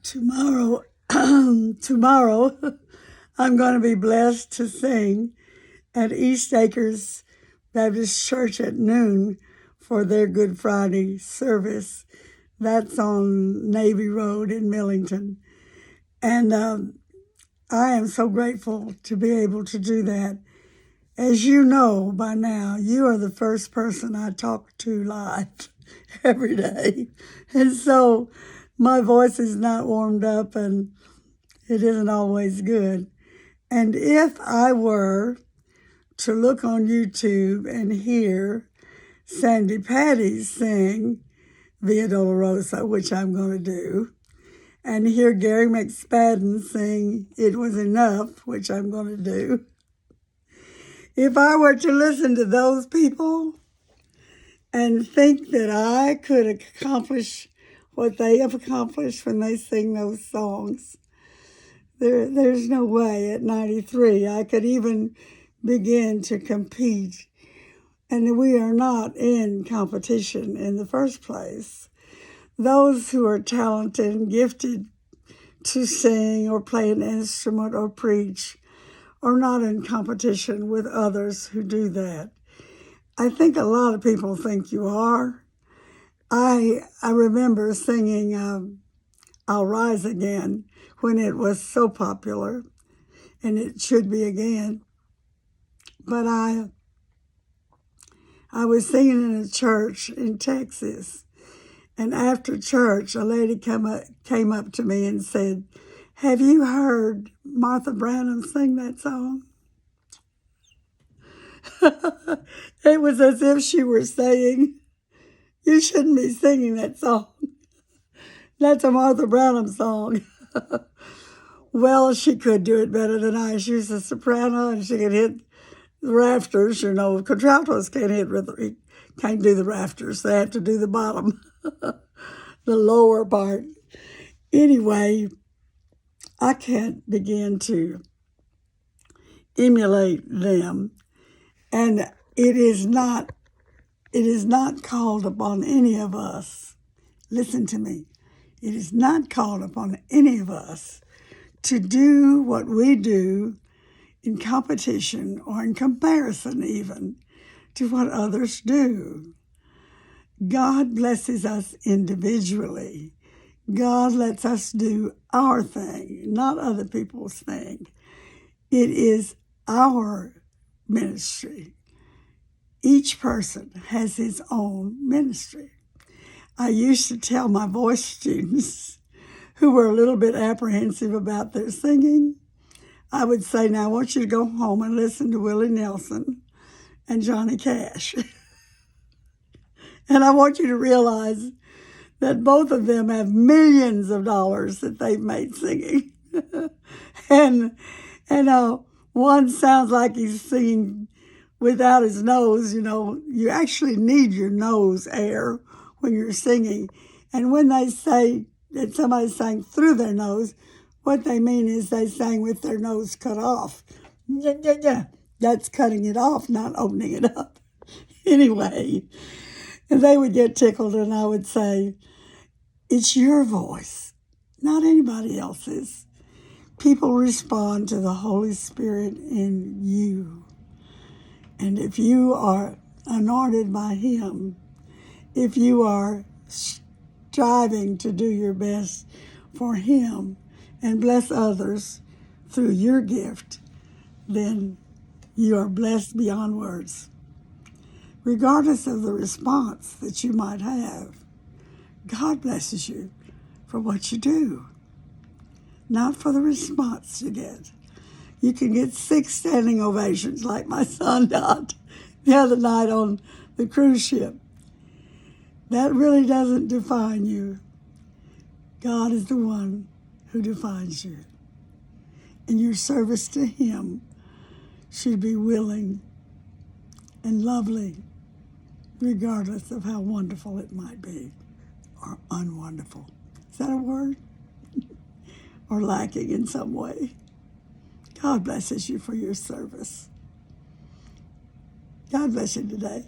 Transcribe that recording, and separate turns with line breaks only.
Tomorrow, tomorrow, I'm going to be blessed to sing at East Acres Baptist Church at noon for their Good Friday service. That's on Navy Road in Millington. And I am so grateful to be able to do that. As you know by now, you are the first person I talk to live every day. And so my voice is not warmed up and it isn't always good. And if I were to look on YouTube and hear Sandy Patty sing Via Dolorosa, which I'm going to do, and hear Gary McSpadden sing It Was Enough, which I'm going to do, if I were to listen to those people and think that I could accomplish what they have accomplished when they sing those songs, there's no way at 93 I could even begin to compete. And we are not in competition in the first place. Those who are talented and gifted to sing or play an instrument or preach are not in competition with others who do that. I think a lot of people think you are. I remember singing I'll Rise Again when it was so popular, and it should be again. But I was singing in a church in Texas, and after church, a lady came up to me and said, "Have you heard Martha Branham sing that song?" It was as if she were saying, "You shouldn't be singing that song. That's a Martha Branham song." Well, she could do it better than I. She was a soprano and she could hit the rafters. You know, contraltos can't do the rafters. They have to do the bottom, the lower part. Anyway, I can't begin to emulate them. And it is not called upon any of us. Listen to me. It is not called upon any of us to do what we do in competition or in comparison even to what others do. God blesses us individually. God lets us do our thing, not other people's thing. It is our ministry. Each person has his own ministry. I used to tell my voice students who were a little bit apprehensive about their singing, I would say, "Now I want you to go home and listen to Willie Nelson and Johnny Cash." And I want you to realize that both of them have millions of dollars that they've made singing. and one sounds like he's singing without his nose. You know, you actually need your nose air when you're singing. And when they say that somebody sang through their nose, what they mean is they sang with their nose cut off. That's cutting it off, not opening it up. Anyway, and they would get tickled and I would say, "It's your voice, not anybody else's." People respond to the Holy Spirit in you. And if you are anointed by Him, if you are striving to do your best for Him and bless others through your gift, then you are blessed beyond words. Regardless of the response that you might have, God blesses you for what you do, not for the response you get. You can get 6 standing ovations like my son got the other night on the cruise ship. That really doesn't define you. God is the one who defines you. And your service to Him should be willing and lovely, regardless of how wonderful it might be or unwonderful. Is that a word? Or lacking in some way. God blesses you for your service. God bless you today.